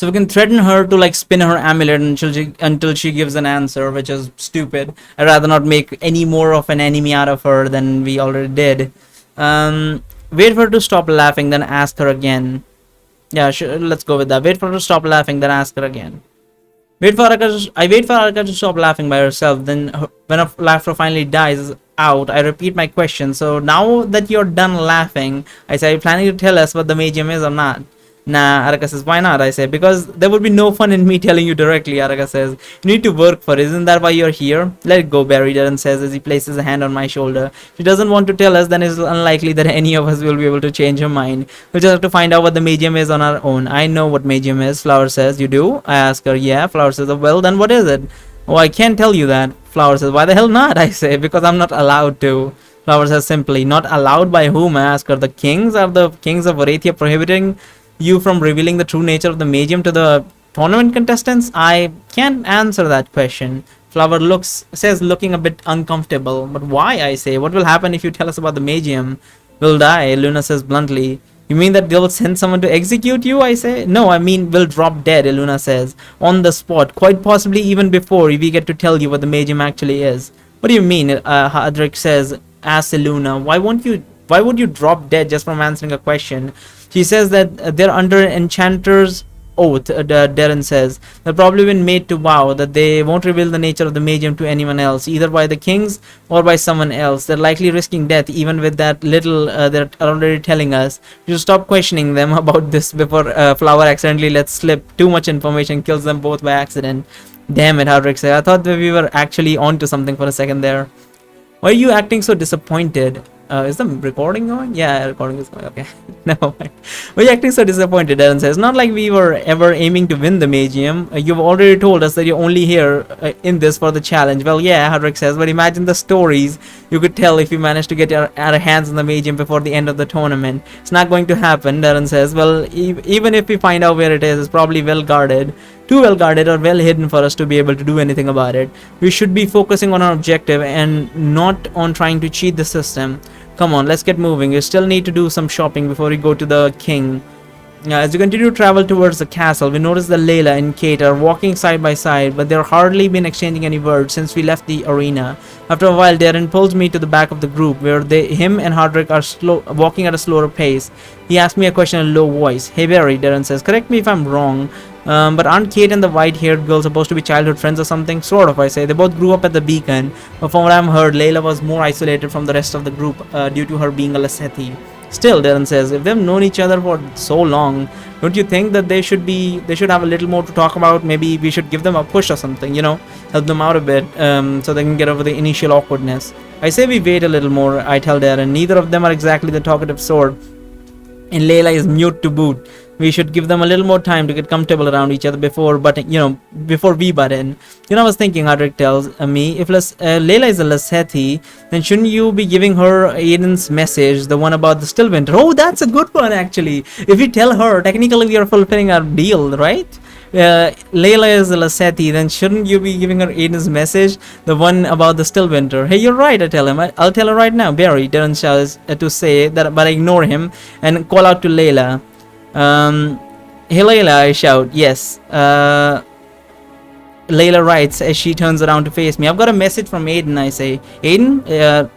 So we can threaten her to like spin her amulet until she gives an answer, which is stupid. I'd rather not make any more of an enemy out of her than we already did. Wait for her to stop laughing, then ask her again. Yeah, sure, let's go with that. Wait for her to stop laughing, then ask her again. I wait for Arka to stop laughing by herself. Then, when her laughter finally dies out, I repeat my question. So now that you're done laughing, I say, are you planning to tell us what the Magium is or not? Nah, Araka says, why not? I say, because there would be no fun in me telling you directly. Araka says, you need to work for it. Isn't that why you're here? Let it go, Barry Darren says as he places a hand on my shoulder. If she doesn't want to tell us, then it's unlikely that any of us will be able to change her mind. We'll just have to find out what the Magium is on our own. I know what Magium is, Flower says. You do? I ask her, yeah. Flower says, well, then what is it? Oh, I can't tell you that. Flower says, why the hell not? I say, because I'm not allowed to. Flower says simply, not allowed by whom? I ask her, the kings? Are the kings of Varathia prohibiting you from revealing the true nature of the Magium to the tournament contestants? I can't answer that question. Flower says looking a bit uncomfortable. But why? I say. What will happen if you tell us about the Magium? We'll die, Luna says bluntly. You mean that they'll send someone to execute you? I say. No, I mean we'll drop dead, Luna says. On the spot, quite possibly even before we get to tell you what the Magium actually is. What do you mean? Hadric says, asks Luna. Why would you drop dead just from answering a question? She says that they're under an enchanter's oath, Darren says. They've probably been made to vow that they won't reveal the nature of the Magium to anyone else, either by the kings or by someone else. They're likely risking death even with that little they're already telling us. You should stop questioning them about this before Flower accidentally lets slip too much information, kills them both by accident. Damn it, Hadric said. I thought that we were actually onto something for a second there. Why are you acting so disappointed? Is the recording going? Yeah, recording is going. Okay. Never mind. Why are you acting so disappointed? Darren says. Not like we were ever aiming to win the Magium. You've already told us that you're only here in this for the challenge. Well, yeah, Hadric says, but imagine the stories you could tell if you managed to get our hands on the Magium before the end of the tournament. It's not going to happen, Darren says. Well, even if we find out where it is, it's probably well guarded. Too well guarded or well hidden for us to be able to do anything about it. We should be focusing on our objective and not on trying to cheat the system. Come on, let's get moving. We still need to do some shopping before we go to the king. As we continue to travel towards the castle, we notice that Layla and Kate are walking side by side, but they've hardly been exchanging any words since we left the arena. After a while, Darren pulls me to the back of the group, where him and Hadric are walking at a slower pace. He asks me a question in a low voice. Hey Barry, Darren says, correct me if I'm wrong, but aren't Kate and the white-haired girl supposed to be childhood friends or something? Sort of, I say. They both grew up at the beacon, but from what I've heard, Layla was more isolated from the rest of the group due to her being a Lasethi. Still, Darren says, if they've known each other for so long, don't you think that they should have a little more to talk about? Maybe we should give them a push or something, help them out a bit, so they can get over the initial awkwardness. I say we wait a little more, I tell Darren. Neither of them are exactly the talkative sort, and Layla is mute to boot. We should give them a little more time to get comfortable around each other before we butt in. I was thinking, Hadric tells me, if Layla is a Lasethi, then shouldn't you be giving her Aiden's message, the one about the Stillwinter? Oh, that's a good one, actually. If we tell her, technically we are fulfilling our deal, right? Layla is a Lasethi, then shouldn't you be giving her Aiden's message, the one about the Stillwinter? Hey, you're right, I tell him. I'll tell her right now. Barry, Darren shouts to say that, but I ignore him and call out to Layla. Hey Layla, I shout. Yes. Layla writes as she turns around to face me. I've got a message from Aiden, I say. Aiden?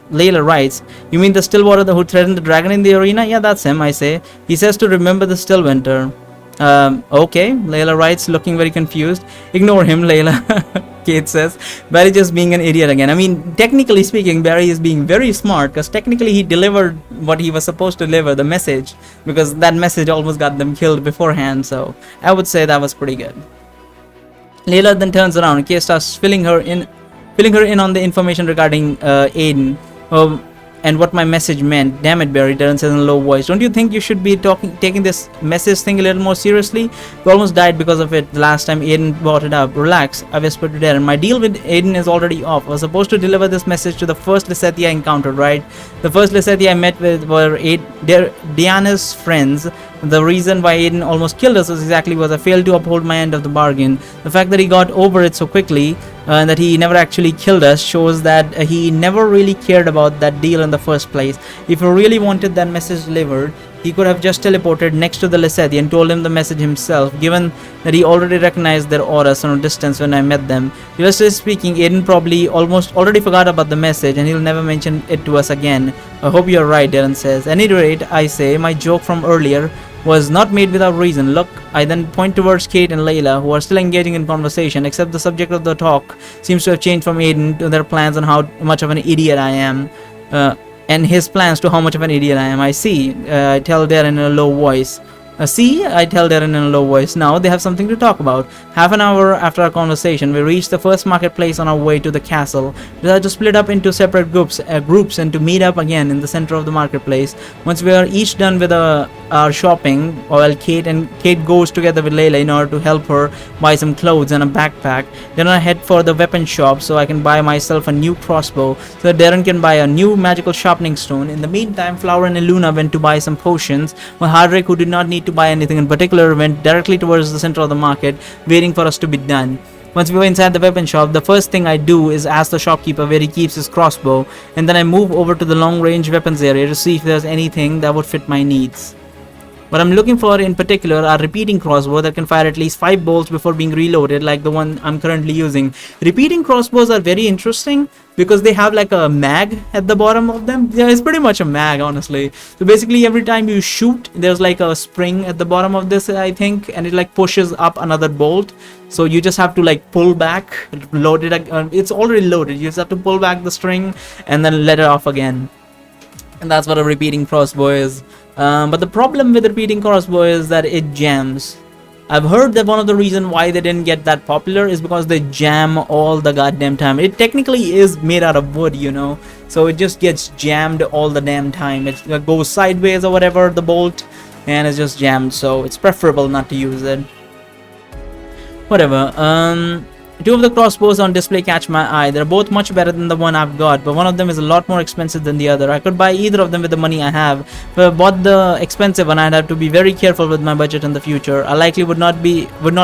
Layla writes. You mean the Stillwater who threatened the dragon in the arena? Yeah, that's him, I say. He says to remember the Stillwinter. Okay, Layla writes, looking very confused. Ignore him, Layla, Kate says. Barry just being an idiot again. I mean, technically speaking, Barry is being very smart, because technically he delivered what he was supposed to deliver, the message, because that message almost got them killed beforehand, so I would say that was pretty good. Layla then turns around, Kate starts filling her in on the information regarding Aiden. And what my message meant. Damn it, Barry, Darren says in a low voice. Don't you think you should be taking this message thing a little more seriously? You almost died because of it the last time Aiden brought it up. Relax, I whispered to Darren. My deal with Aiden is already off. I was supposed to deliver this message to the first Lasethi I encountered, right? The first Lasethi I met with were Diana's friends. The reason why Aiden almost killed us was exactly because I failed to uphold my end of the bargain. The fact that he got over it so quickly and that he never actually killed us shows that he never really cared about that deal in the first place. If he really wanted that message delivered, He could have just teleported next to the Lessethi and told him the message himself, given that he already recognized their auras from a distance when I met them. Realistically speaking, Aiden probably almost already forgot about the message and he'll never mention it to us again. I hope you're right, Darren says. At any rate, I say, my joke from earlier was not made without reason. Look, I then point towards Kate and Layla, who are still engaging in conversation, except the subject of the talk seems to have changed from Aiden to their plans on how much of an idiot I am. And his plans to how much of an idiot I am. I see, I tell Darren in a low voice. I tell Darren in a low voice. Now they have something to talk about. Half an hour after our conversation, we reached the first marketplace on our way to the castle. We had to split up into separate groups and to meet up again in the center of the marketplace. Once we are each done with our shopping, while Kate goes together with Layla in order to help her buy some clothes and a backpack. Then I head for the weapon shop so I can buy myself a new crossbow so that Darren can buy a new magical sharpening stone. In the meantime, Flower and Eluna went to buy some potions, while Hardrick, who did not need to buy anything in particular, went directly towards the center of the market, waiting for us to be done. Once we were inside the weapon shop, the first thing I do is ask the shopkeeper where he keeps his crossbow, and then I move over to the long range weapons area to see if there's anything that would fit my needs. What I'm looking for in particular are repeating crossbows that can fire at least 5 bolts before being reloaded, like the one I'm currently using. Repeating crossbows are very interesting because they have like a mag at the bottom of them. Yeah, it's pretty much a mag, honestly. So basically every time you shoot, there's like a spring at the bottom of this, I think, and it like pushes up another bolt. So you just have to like pull back, load it, it's already loaded. You just have to pull back the string and then let it off again. And that's what a repeating crossbow is. But the problem with the repeating crossbow is that it jams. I've heard that one of the reasons why they didn't get that popular is because they jam all the goddamn time. It technically is made out of wood, you know, so it just gets jammed all the damn time. It goes sideways or whatever, the bolt, and it's just jammed, so it's preferable not to use it. Whatever. Two of the crossbows on display catch my eye. They're both much better than the one I've got, but one of them is a lot more expensive than the other. I could buy either of them with the money I have. If I bought the expensive one, I'd have to be very careful with my budget in the future. I likely would not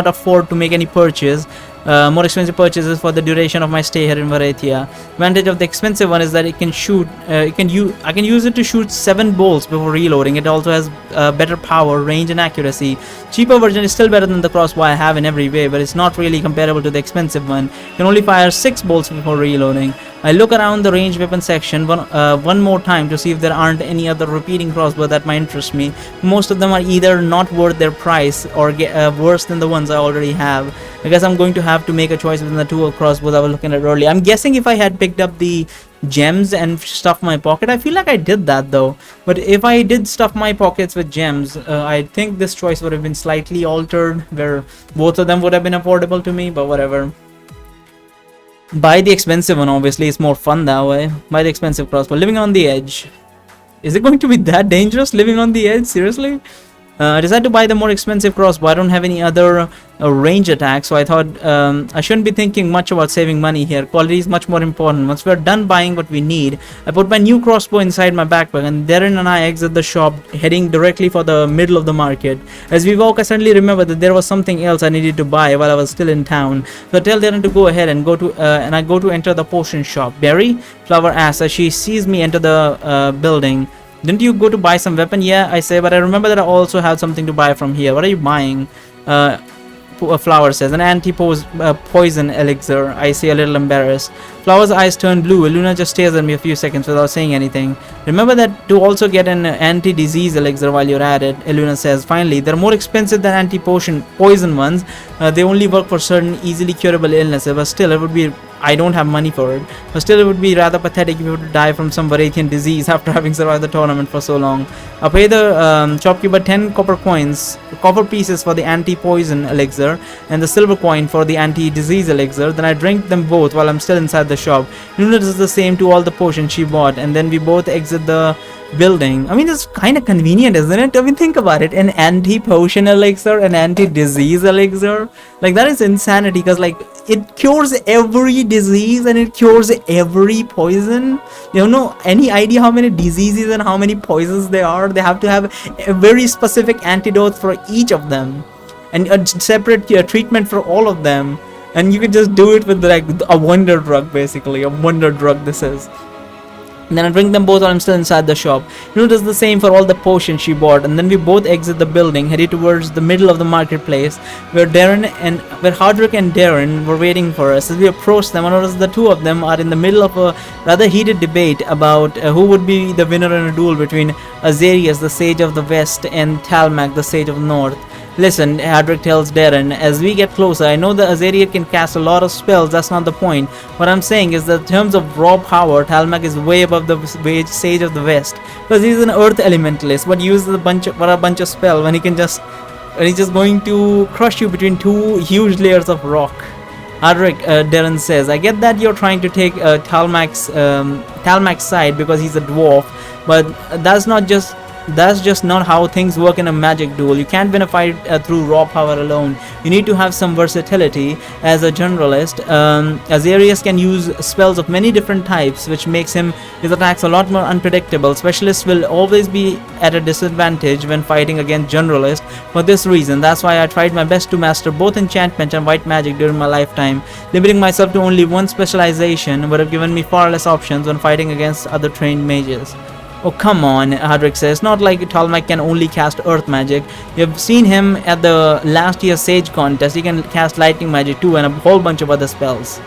afford to make any purchase. More expensive purchases for the duration of my stay here in Varathia. Advantage of the expensive one is that it can shoot. I can use it to shoot 7 bolts before reloading. It also has better power, range, and accuracy. Cheaper version is still better than the crossbow I have in every way, but it's not really comparable to the expensive one. It can only fire 6 bolts before reloading. I look around the ranged weapon section one more time to see if there aren't any other repeating crossbow that might interest me. Most of them are either not worth their price or worse than the ones I already have. I guess I'm going to have to make a choice between the two crossbows I was looking at earlier. I'm guessing if I had picked up the gems and stuff my pocket, I feel like I did that though, but if I did stuff my pockets with gems, I think this choice would have been slightly altered, where both of them would have been affordable to me, but whatever. Buy the expensive one, obviously, it's more fun that way. Buy the expensive crossbow. Living on the edge. Is it going to be that dangerous, living on the edge? Seriously? I decided to buy the more expensive crossbow. I don't have any other range attack, so I thought I shouldn't be thinking much about saving money here. Quality is much more important. Once we're done buying what we need, I put my new crossbow inside my backpack, and Darren and I exit the shop, heading directly for the middle of the market. As we walk, I suddenly remember that there was something else I needed to buy while I was still in town. So I tell Darren to go ahead and I go to enter the potion shop. Barry? Flower asks as she sees me enter the building. Didn't you go to buy some weapon? Yeah, I say, but I remember that I also have something to buy from here. What are you buying? Flower says, an anti-poison elixir. I say, a little embarrassed. Flower's eyes turn blue. Luna just stares at me a few seconds without saying anything. Remember that to also get an anti-disease elixir while you're at it, Luna says. Finally, they're more expensive than anti-poison ones. They only work for certain easily curable illnesses, but still, it would be... I don't have money for it, but still it would be rather pathetic if you were to die from some Varathian disease after having survived the tournament for so long. I pay the shopkeeper 10 copper pieces for the anti-poison elixir and the silver coin for the anti-disease elixir. Then I drink them both while I'm still inside the shop. Luna does the same to all the potions she bought, and then we both exit the building. I mean, it's kind of convenient, isn't it? I mean, think about it. An anti-potion elixir, an anti-disease elixir. Like, that is insanity, because like it cures every disease and it cures every poison. You don't know any idea how many diseases and how many poisons there are. They have to have a very specific antidote for each of them and a separate treatment for all of them. And you can just do it with like a wonder drug, basically. A wonder drug this is. And then I drink them both while I'm still inside the shop. Does the same for all the potions she bought, and then we both exit the building, headed towards the middle of the marketplace, where Hardrick and Darren were waiting for us. As we approached them, I noticed the two of them are in the middle of a rather heated debate about who would be the winner in a duel between Azarius, the Sage of the West, and Talmac, the Sage of the North. Listen, Hadrick tells Darren, as we get closer, I know the Azaria can cast a lot of spells, that's not the point. What I'm saying is that in terms of raw power, Talmac is way above the Sage of the West. Because he's an earth elementalist, but uses a bunch of spell when he's just going to crush you between two huge layers of rock. Hadrick, Darren says, I get that you're trying to take Talmac's side because he's a dwarf, but that's just not how things work in a magic duel. You can't win a fight through raw power alone. You need to have some versatility as a generalist. Azarius can use spells of many different types, which makes his attacks a lot more unpredictable. Specialists will always be at a disadvantage when fighting against generalists for this reason. That's why I tried my best to master both enchantment and white magic during my lifetime. Limiting myself to only one specialization would have given me far less options when fighting against other trained mages. Oh, come on, Hadrick says. Not like Talmac can only cast earth magic. You've seen him at the last year's Sage contest. He can cast lightning magic too and a whole bunch of other spells.